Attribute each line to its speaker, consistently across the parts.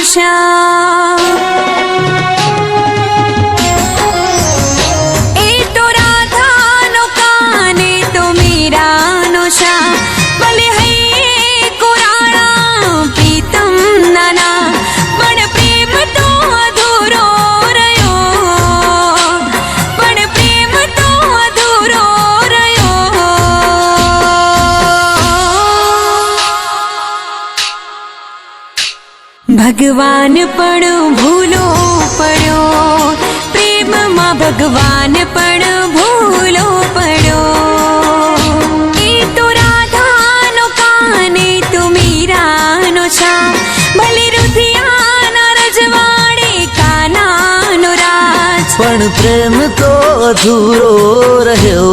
Speaker 1: श्याम। ए तो राधा नो काने तो मीरा नो श्याम। भले है कुराना प्रीतम नाना, पण प्रेम तो अधूरो रह्यो, पण प्रेम तो अधूरो रह्यो। भगवान पण भूलो पड्यो, प्रेम मां भगवान पण भूलो पड्यो। ए तो राधा नो काने तो मीरा नो श्याम। भले रुधियाना रजवाड़े काना नो राज,
Speaker 2: पण प्रेम तो अधूरो रह्यो,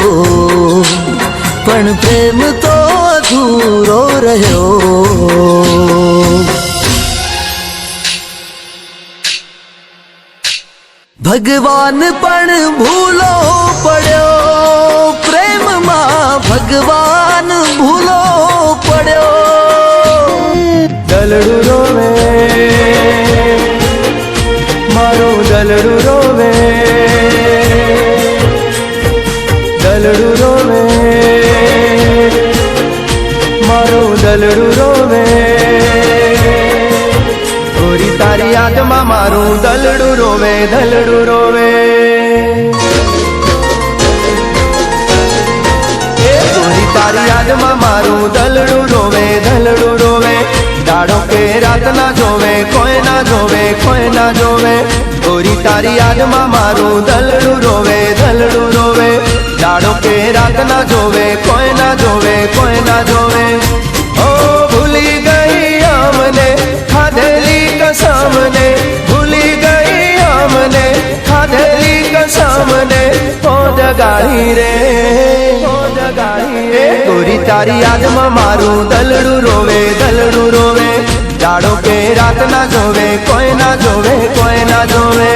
Speaker 2: पण प्रेम तो अधूरो रह्यो। भगवान पण भूलो पड्यो, प्रेम मां भगवान भूलो पड्यो।
Speaker 3: दलड़ू रोवे मारो दलड़ू रोवे, दलड़ू रोवे मारो दलड़ू रोवे। गोरी तारी याद में मारू दलड़ू रोवे, दलड़ू रोवे। गोरी तारी याद में मारू दलड़ू रोवे, दलड़ू रोवे। दाड़ो के रात ना जोवे, कोई ना जोवे, कोई ना जोवे। गोरी तारी याद में मारू दलड़ू रोवे, दलड़ू रोवे। दाड़ो के रात ना जोवे, कोई ना जोवे, कोई ना जोवे। ओ भूली गई हमने खाधेली कसम ने, भूली गई हमने खाधेली कसम ने। ओ जगाई रे, ओ जगाई रे। गोरी तारी याद में मारू दलड़ू रोवे, दलड़ू रोवे। दाड़ो के रात ना जोवे, कोई ना जोवे, कोई ना जोवे।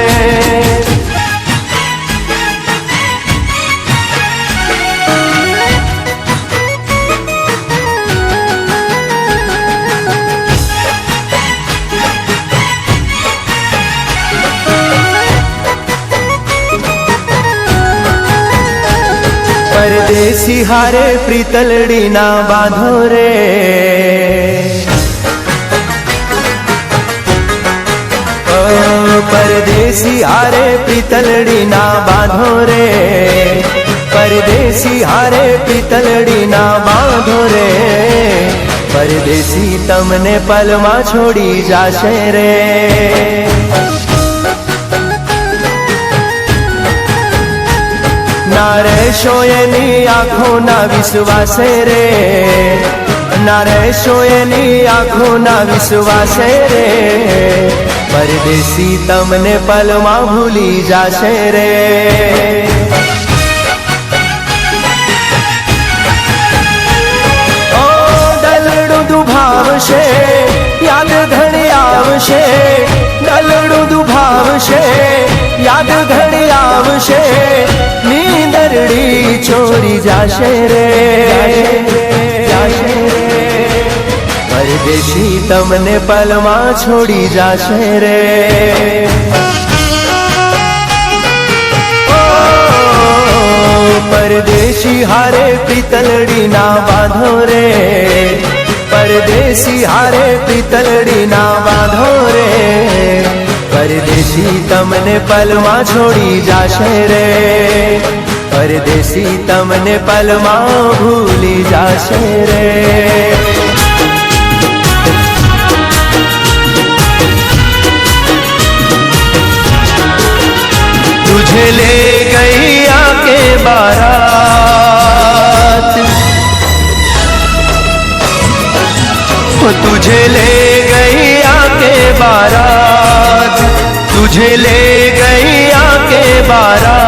Speaker 3: परदेसी हारे प्रीतलड़ी ना बांधो रे, परदेसी हारे प्रीतलड़ी ना बांधो रे। परदेसी हारे प्रीतलड़ी ना बांधो रे। परदेसी तमने पलमा छोड़ी जाशे रे। ना रहेशो एनी आँखो ना विश्वासे रे, ना रहेशो एनी आँखो ना विश्वासे रे। परदेसी तमने पलमा भूली जाशे रे। ओ दलड़ू दुभावशे याद घणी आवशे, दलड़ू दुभावशे याद घणी आवशे। नींदरड़ी छोरी जाशे रे, जाशे रे। परदेसी तमने पलमा छोड़ी जाशे रे। ओ परदेसी हारे प्रीतलड़ी ना बांधो रे, परदेसी हारे प्रीतलड़ी ना बांधो रे। परदेसी तमने पलमा छोड़ी जाशे रे। परदेसी तमने पलमा भूली जाशे रे। तुझे ले गई आके बारात, तुझे ले गई आके बारात, तुझे ले गई आके बारात।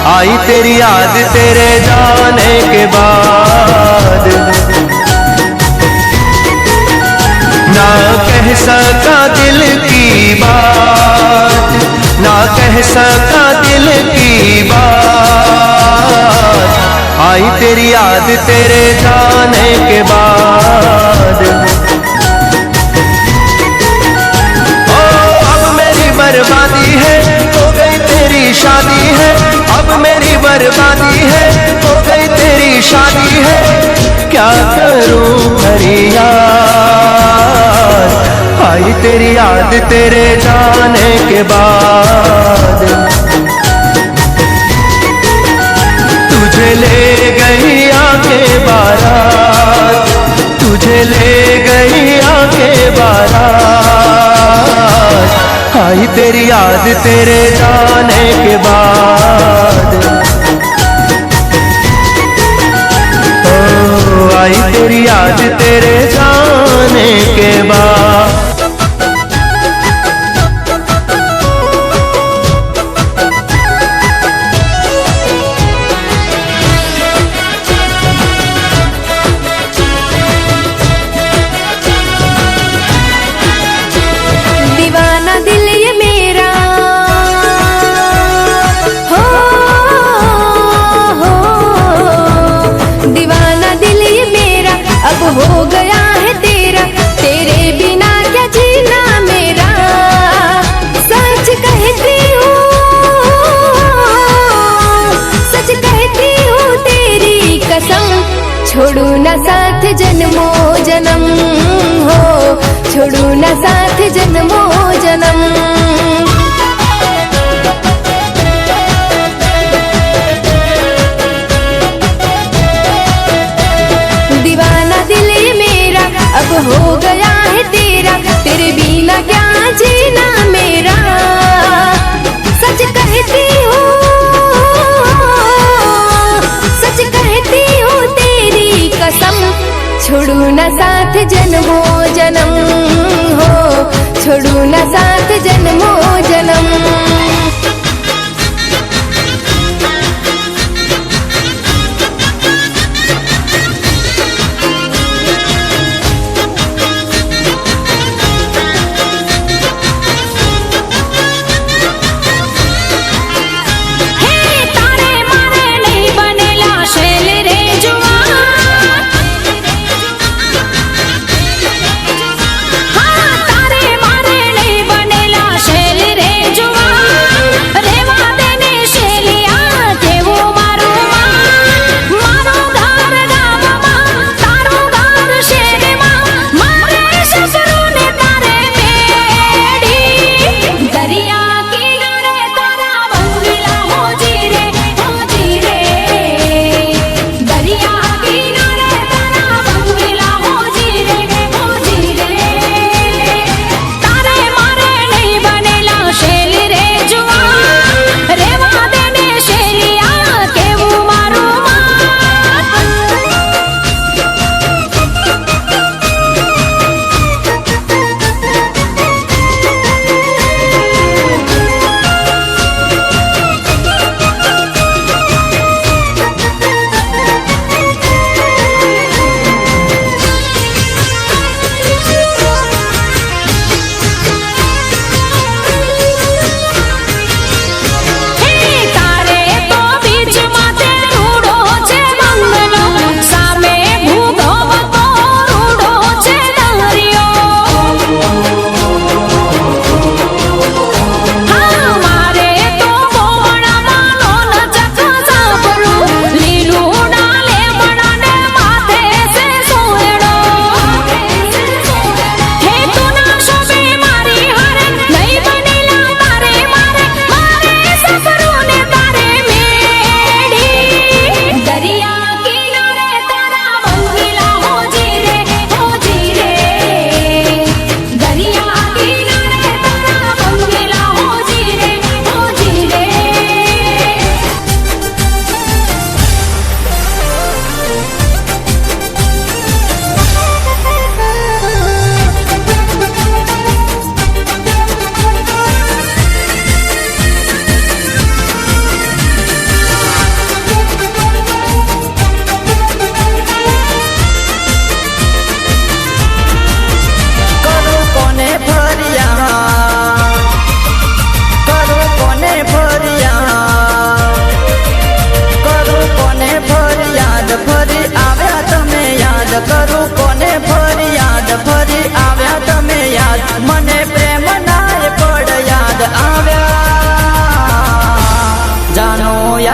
Speaker 3: आई तेरी याद तेरे जाने के बाद, ना कह सका दिल की बात, ना कह सका दिल की बात। आई तेरी याद तेरे जाने के बाद। बर्बादी है, हो गई तेरी शादी है, क्या करूं फरियाद। आई तेरी याद तेरे जाने के बाद, तुझे ले गई आके बारात, तुझे ले गई आके बारात। आई तेरी याद तेरे जाने के बाद, ओ आई तेरी याद तेरे जाने के बाद।
Speaker 1: दीवाना दिल ये मेरा हो, दीवाना दिल ये मेरा अब हो गया है तेरा, तेरे बिना क्या जीना मेरा। सच कहती हूँ, सच कहती हूँ तेरी कसम, छोड़ू न साथ जन्मों जन्म हो, छोड़ू न साथ जन्मों जन्म। दीवाना दिल ये मेरा अब हो गया है तेरा, तेरे बिना क्या जीना मेरा। सच कहती हूँ, सच कहती हूँ तेरी कसम, छोड़ू न साथ जन्मों जन्म हो, छोड़ू न साथ जन्मों जन्म।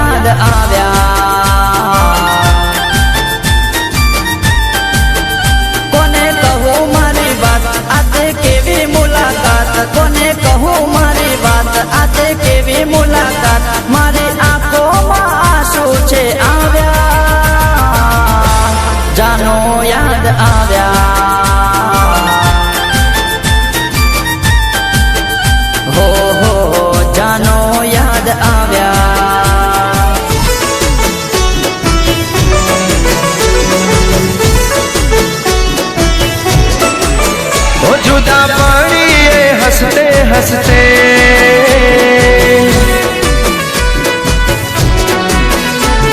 Speaker 4: યાદ આવ્યા. કોને કહું મારી વાત, આજે કેવી મુલાકાત, કોને કહું મારી વાત, આજે કેવી મુલાકાત, મારી આંખોમાં આંસુ છે આવ્યા, જાનો યાદ આવ્યા. હો જાનો યાદ આવ્યા.
Speaker 3: ઓ જુદા પડીએ હસતે હસતે,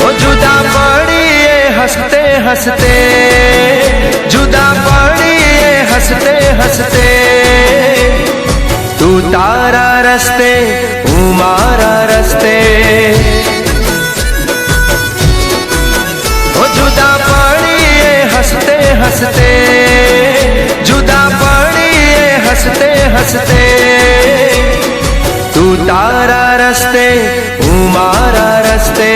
Speaker 3: ઓ જુદા પડીએ હસતે હસતે, જુદા પડીએ હસતે હસતે, તું તારા રસ્તે હું મારા રસ્તે. ઓ જુદા પડીએ હસતે હસતે, જુદા પડીએ હસતે હસતે, તું તારા રસ્તે હું મારા રસ્તે.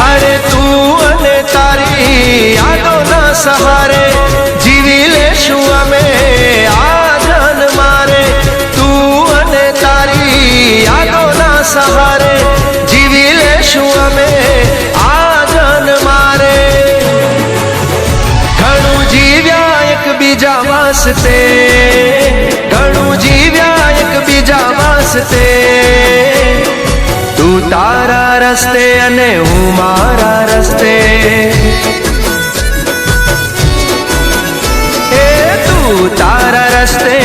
Speaker 3: અરે તું અને તારી યાદોના સહારે જીવી લેશું અમે આ જાન મારે. તું અને તારી યાદોના સહારે જીવી લેશું અમે આ જાન મારે. ઘણું જીવ્યા એકબીજા વાસ્તે, ઘણું જીવ્યા એકબીજા વાસ્તે, તું તારા રસ્તે અને હું મારા રસ્તે. એ તું તારા રસ્તે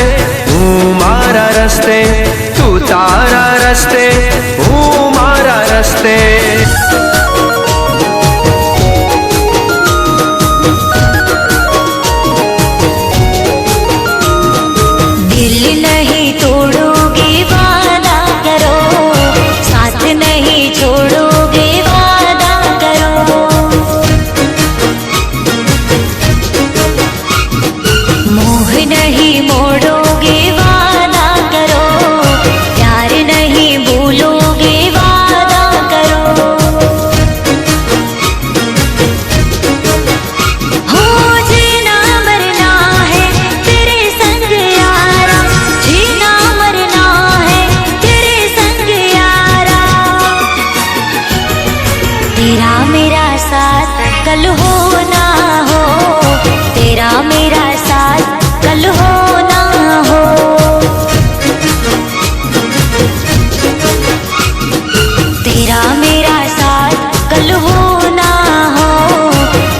Speaker 3: હું મારા રસ્તે, તું તારા રસ્તે હું મારા રસ્તે.
Speaker 5: दिल नहीं तोड़ोगे वादा करो, साथ नहीं छोड़ोगे वादा करो, मोह नहीं मोड़ोगे वादा करो, प्यार नहीं भूलोगे वादा करो. हो जीना मरना है तेरे संग यारा, जीना मरना है तेरे संग यारा, तेरा मेरा साथ कल हो ना हो, तेरा मेरा साथ कल हो ना हो. तेरा मेरा साथ कल हो ना हो,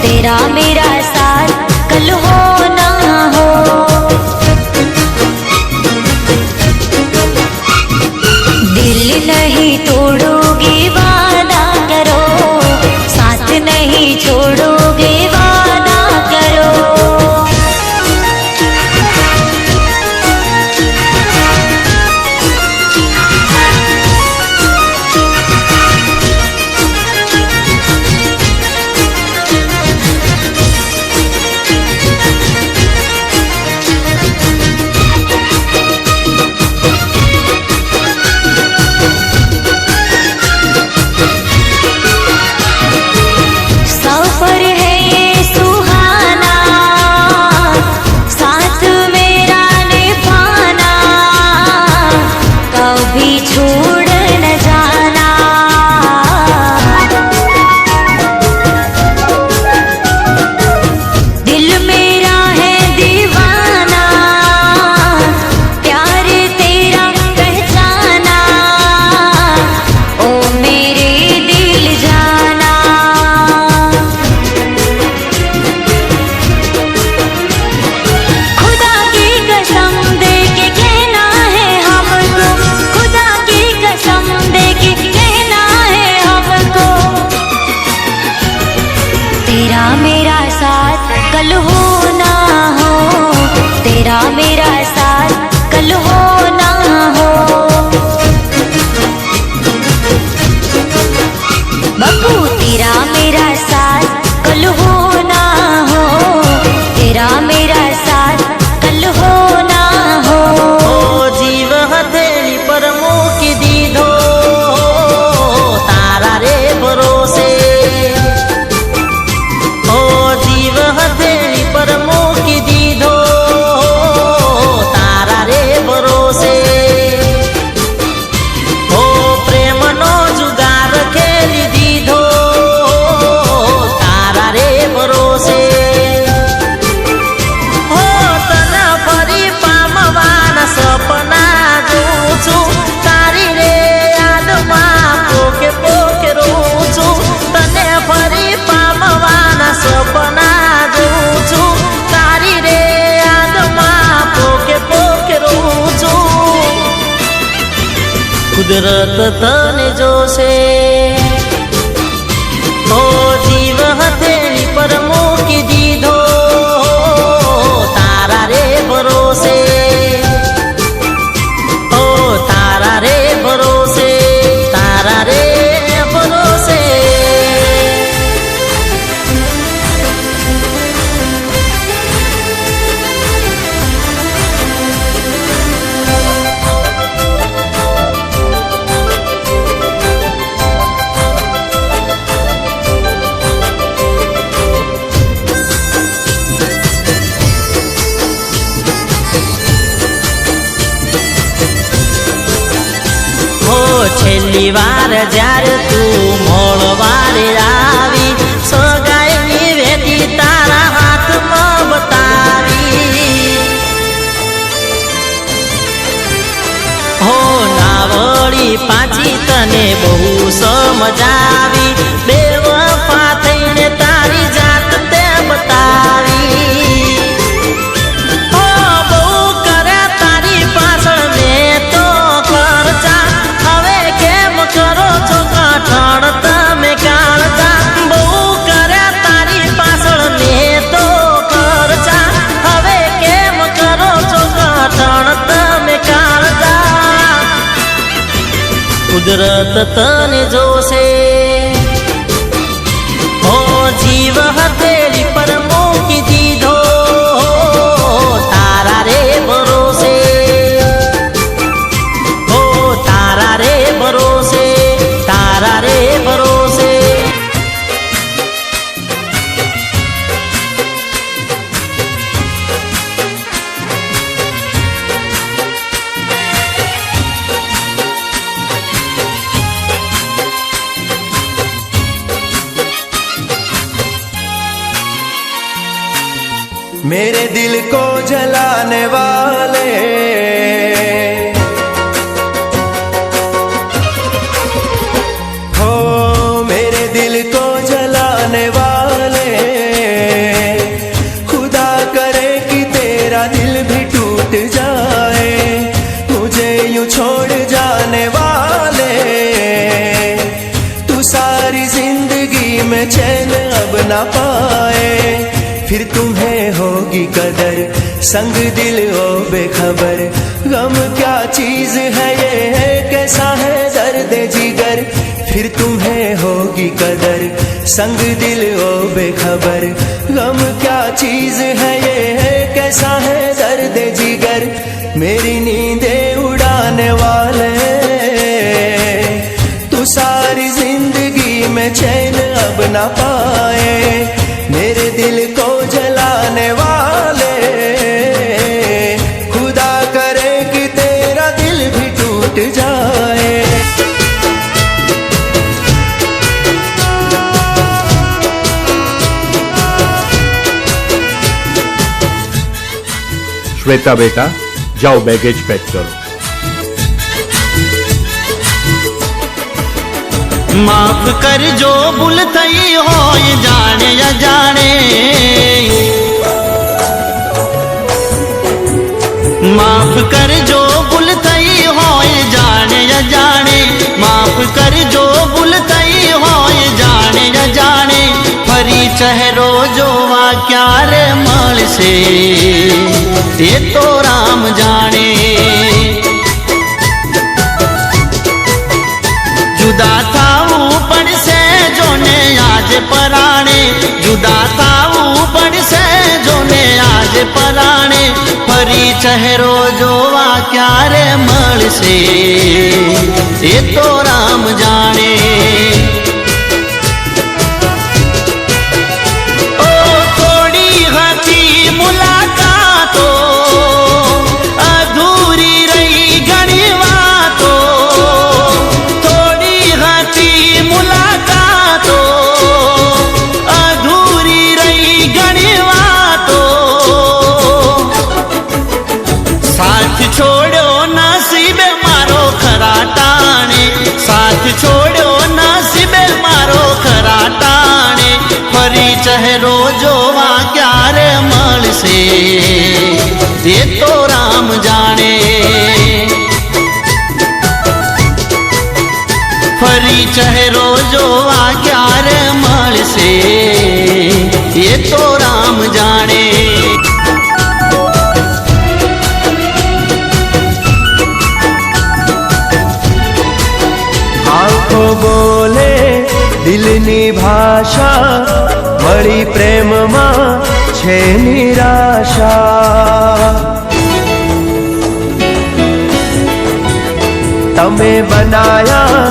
Speaker 5: तेरा मेरा साथ कल हो ना हो. दिल नहीं तोड़ोगे वादा करो, साथ नहीं छोड़ोगे वादा करो. सफर है ये सुहाना, साथ मेरा निभाना, कभी छोड़ न जाना. दिल मेरा है दीवाना, प्यार तेरा पहचाना, ओ मेरे दिल जाना. खुदा की कसम दे के कहना है हमको, खुदा की कसम
Speaker 6: કુદરત તને જોશે ઓ જીવ હથેળી પર મૂકી દીધો તારા રે ભરોસે ઓ તારા રે ભરોસે તારા રે ભરોસે છેલ્લી વાર જ્યારે તું મોળવારે આવી સગાઈની વેદી તારા હાથમાં બતાવી હો નાવડી પાછી તને બહુ સમજાવી બેવફા થઈને તારી જાત તે બતાવી હો બહુ કરે તારી પાછળ મેં તો ખર્ચા કરો છો કાઠાણ તમે કાળજા બહુ કર્યા તારી પાછળ મેં તો ખર્ચા હવે કેમ કરો છો કાઠાણ તમે કાળજા કુદરત તને જોશે ઓ જીવ હથેળી પર મૂકી દીધો તારા રે ભરોસે ઓ તારા રે ભરોસે તારા રે ભરોસે
Speaker 3: मेरे दिल को जलाने वाले हो मेरे दिल को जलाने वाले खुदा करे कि तेरा दिल भी टूट जाए मुझे यूं छोड़ जाने वाले तू सारी जिंदगी में चैन अब ना पाए फिर तुम्हें होगी कदर संग दिल हो बेखबर गम क्या चीज है ये है कैसा है दर्द जिगर फिर तुम्हें होगी कदर संग दिल हो बेखबर गम क्या चीज है ये है कैसा है दर्द जिगर मेरी नींदें उड़ाने वाले तू सारी जिंदगी में चैन अब ना पाए मेरे दिल को जलाने वाले खुदा करे कि तेरा दिल भी टूट जाए
Speaker 7: श्वेता बेटा जाओ बैगेज पैक करो
Speaker 6: माफ कर जो भूल थई हो जाने या जाने माफ कर जो भूल थई हो जाने या जाने माफ कर जो भूल थई हो जाने या जाने फरी चेहरो जोवा क्यारे मल से ये तो राम जाने जुदा थावू पड़से जोने आज पराणे जुदा थावू पड़से जोने आज पराणे फरी चेहरो जोवा क्यारे मळसे ये तो राम जाने ओ थोड़ी हाथी मुलाकातो अधूरी रही घणी वातो मुलाकातो अधूरी रही घणी वातो साथ छोड़ो नसीबे मारो खरा टाणे साथ छोड़ो नसीबे मारो खरा टाणे फरी चेहरो जोवा क्यारे मळसे ये तो राम जाने ફરી ચહેરો જોવા ક્યારે મળશે એ તો રામ જાણે.
Speaker 3: આંખો બોલે દિલની ભાષા, મળી પ્રેમમાં છે નિરાશા. તમે બનાયા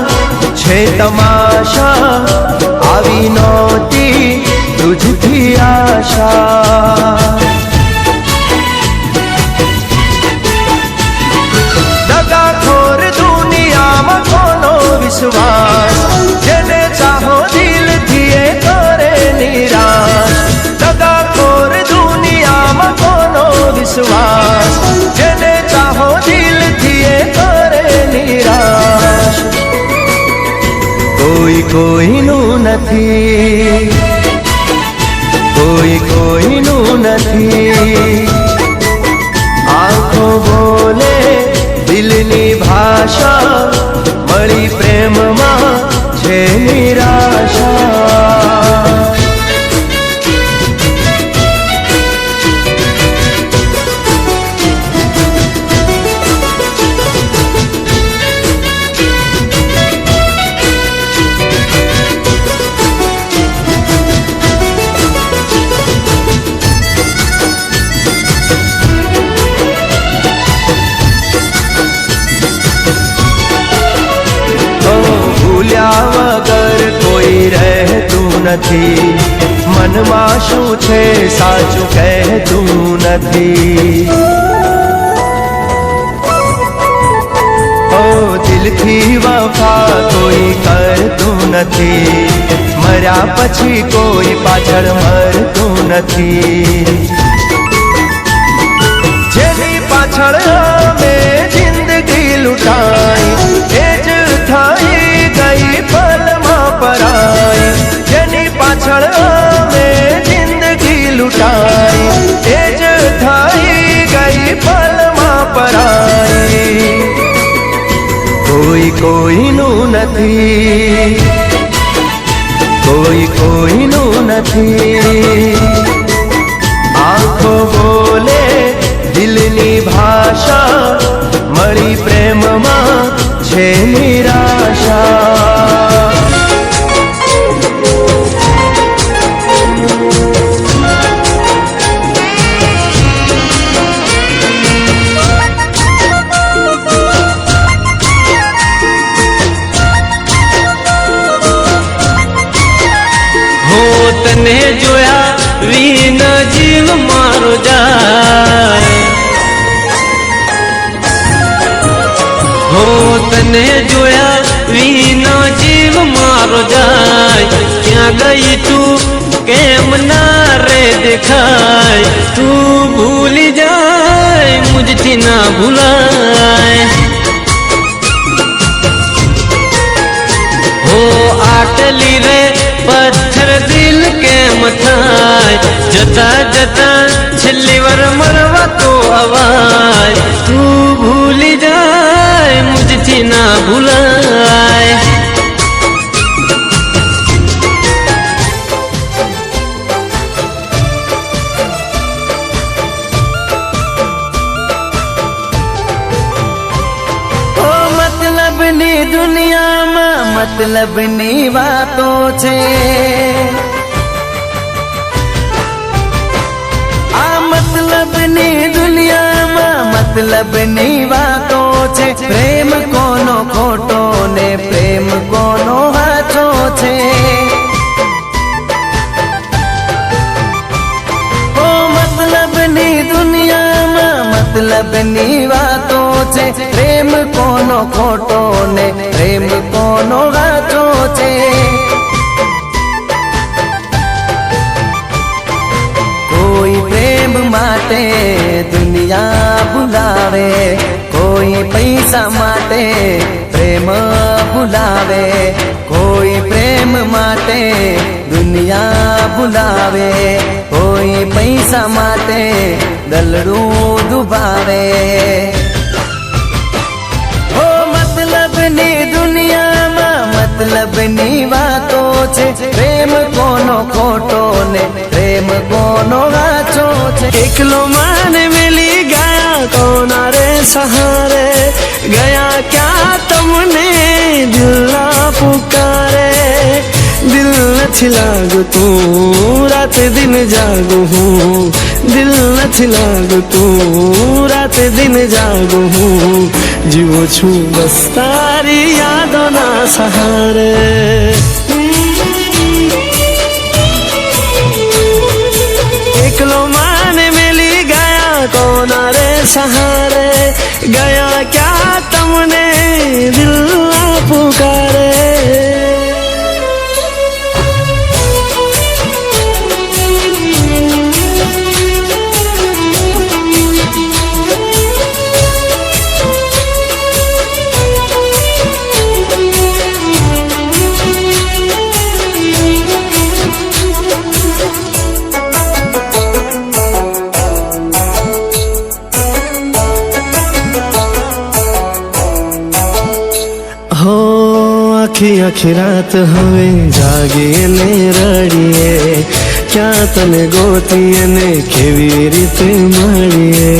Speaker 3: છે તમાશા, આવી નહોતી તુજથી આશા. દગાખોર દુનિયામાં કોનો વિશ્વાસ, જેને ચાહો દિલથી એ કરે નિરાશ. દગાખોર દુનિયામાં કોનો વિશ્વાસ, જેને ચાહો દિલથી એ કરે નિરાશ. કોઈ કોઈનું નથી, કોઈ કોઈનું નથી. આંખો બોલે દિલની ભાષા, મળી પ્રેમમાં છે નિરાશા. ભૂલ્યા વગર કોઈ રહેતું નથી, મનમાં શું છે સાચું કહેતું નથી. ઓ દિલથી વફા કોઈ કરતું નથી, મર્યા પછી કોઈ પાછળ મરતું નથી. જેની પાછળ અમે જિંદગી લૂંટાઈ, એ જ થઈ ગઈ પલમાં પરાઈ. જેની પાછળ અમે જિંદગી લૂંટાઈ, એ જ થઈ ગઈ પલમાં પરાઈ. કોઈ કોઈનું નથી, કોઈ કોઈનું નથી. આંખો બોલે દિલની ભાષા, મળી પ્રેમમાં છે નિરાશા.
Speaker 8: તને જોયા વિન જીવ મારો જાય, હો તને જોયા વિન જીવ મારો જાય. ક્યાં ગઈ તું કેમ ના રે દેખાય, તું ભૂલી જાય મુझથી ના ભૂલાય. હો આટલી રે પથ્થર દિલ કેમ થાય, જતા જતા છેલ્લી વાર મરવા તો અવાય. તું ભૂલી જાય મુझથી ના ભૂલાય.
Speaker 4: ઓ મતલબની દુનિયામાં મતલબની વાતો છે, આ મતલબની દુનિયામાં મતલબની વાતો છે. પ્રેમ કોનો ખોટો ને પ્રેમ કોનો સાચો છે. ઓ મતલબની દુનિયામાં મતલબની વાતો છે. પ્રેમ કોનો ખોટો ને પ્રેમ કોનો સાચો છે. કોઈ પ્રેમ માટે દુનિયા ભૂલાવે, કોઈ પૈસા માટે પ્રેમ ભૂલાવે. કોઈ પ્રેમ માટે દુનિયા ભૂલાવે, કોઈ પૈસા માટે દલડું દુભાવે. ઓ મતલબની દુનિયામાં
Speaker 3: પ્રેમ કોનો ખોટો ને પ્રેમ કોનો સાચો છે.
Speaker 8: એકલો માને મિલી ગયા કોના રે સહારે, ગયા ક્યાં તમને દિલના પુકારે. દિલ નથી લાગતું રાત દિન જાગું હું, દિલ નથી લાગતું રાત દિન જાગું હું. જીવું છું બસ તારી યાદોના સહારે. એકલો માને મિલી ગયા કોના રે સહારે, ગયા ક્યાં તમને દિલના પુકારે. હો આખી આખી રાત હવે જાગીને રડીએ, ક્યાં તને ગોતીએ ને કેવી રીતે મળીએ.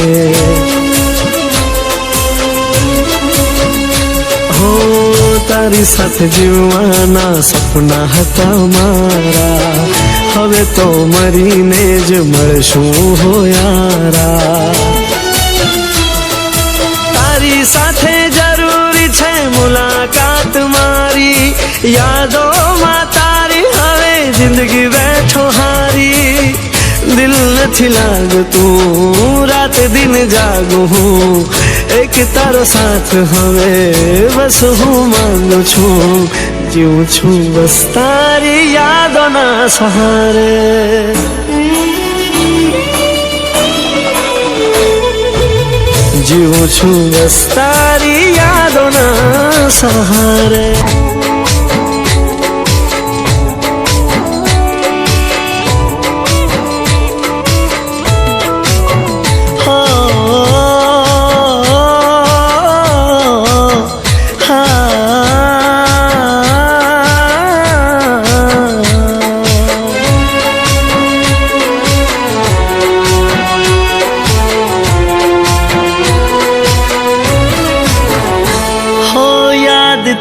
Speaker 8: હો તારી સાથે જીવવાના સપના હતા મારા, હવે તો મરીને જ મળશું હો યારા. તારી સાથે જરૂરી છે મુલાકાત મારી, યાદોમાં તારી હવે જિંદગી બેઠો હારી. દિલ નથી લાગતું રાત દિન જાગું હું, એક તારો સાથ હવે બસ હું માંગુ છું. જીવું છું બસ તારી યાદોના સહારે. જીવું છું બસ તારી યાદોના સહારે.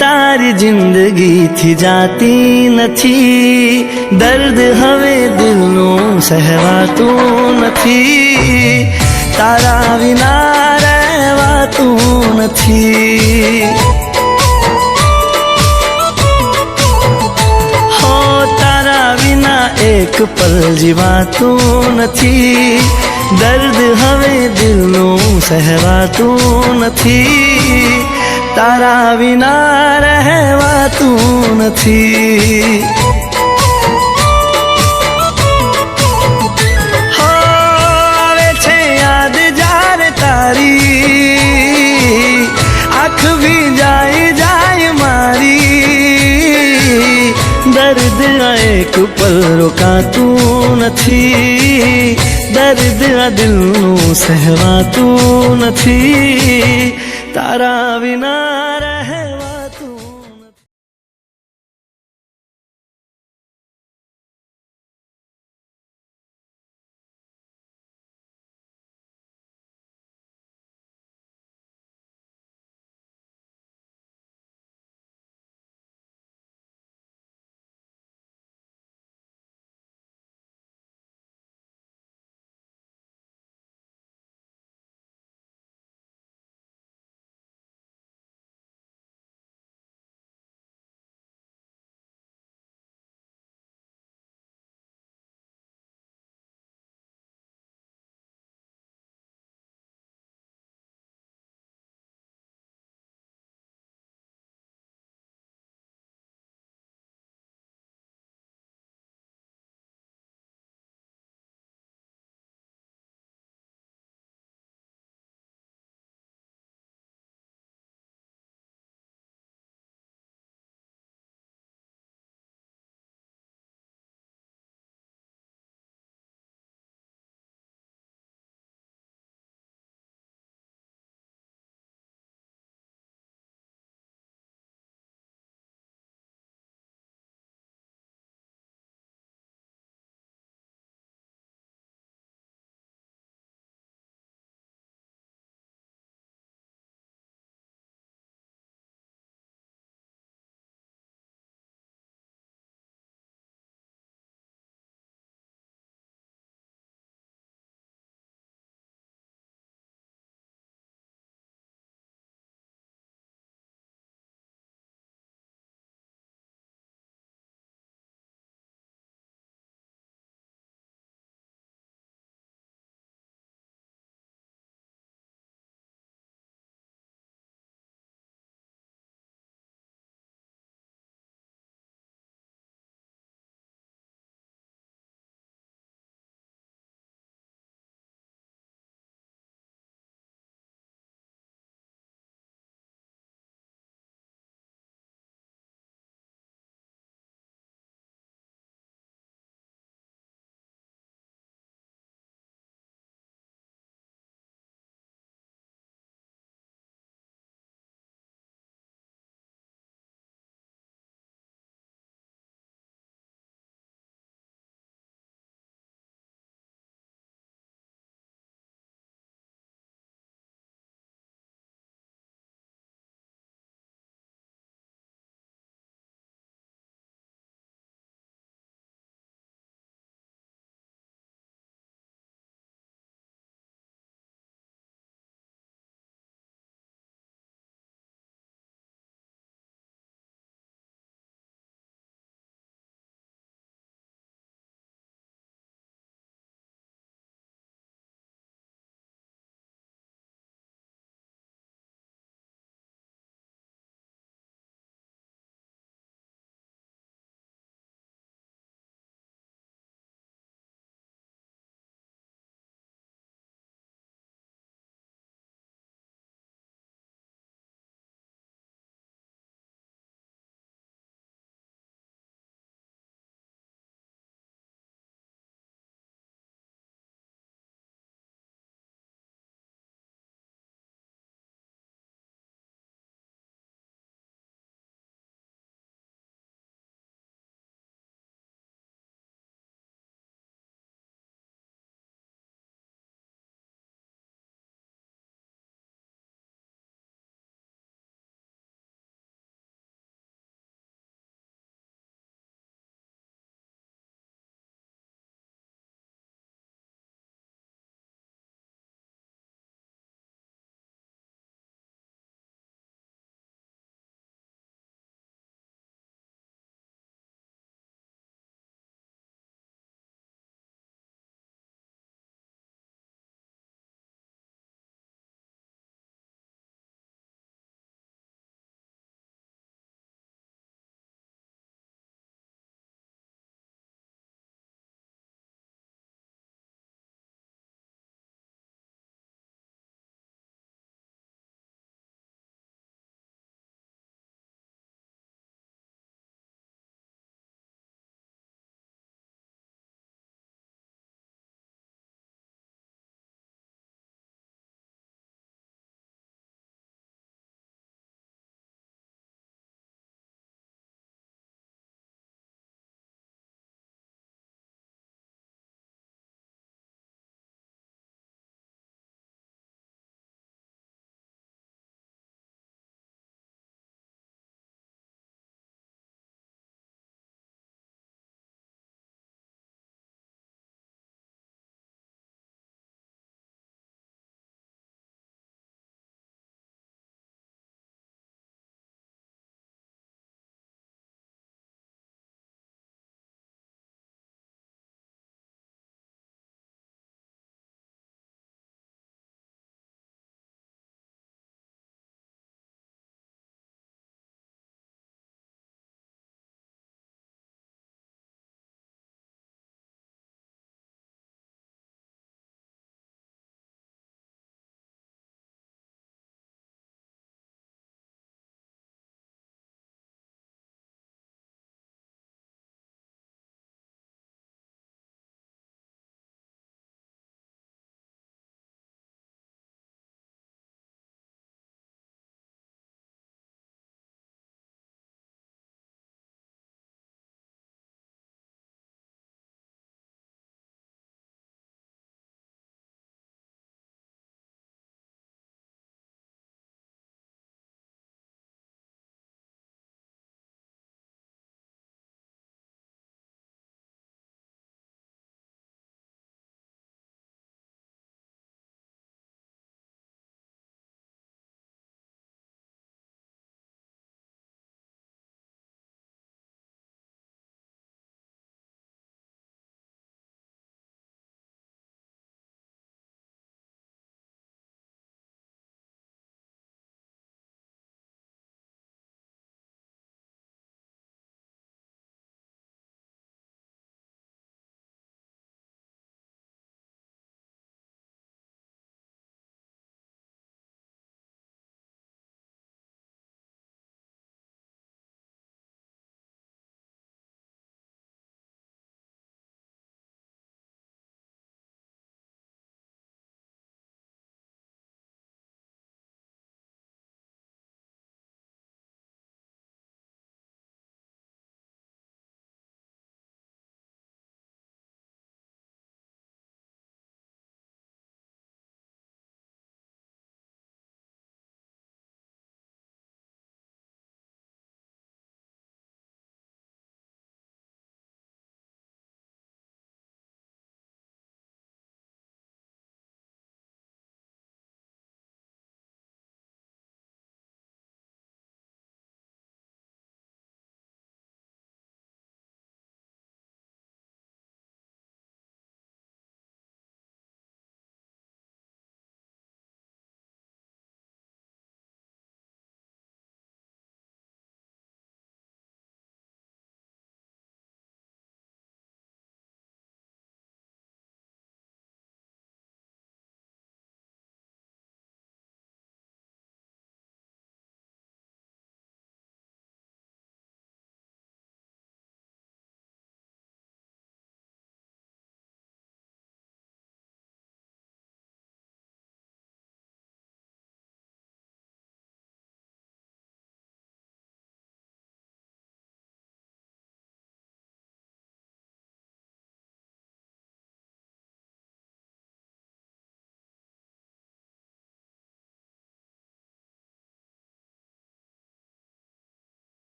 Speaker 8: તારી જિંદગીથી જાતી નથી, દર્દ હવે દિલનું સહેવાતું નથી. તારા વિના રહેવાતું નથી. હો તારા વિના એક પલ જીવાતું નથી, દર્દ હવે દિલનું સહેવાતું નથી. તારા વિના રહેવાતું નથી. આવે છે યાદ જ્યારે તારી, આંખ ભી જાય મારી. દર્દ એક પલ રોકાતું નથી, દર્દ આ દિલનું સહેવાતું નથી. તારા વિના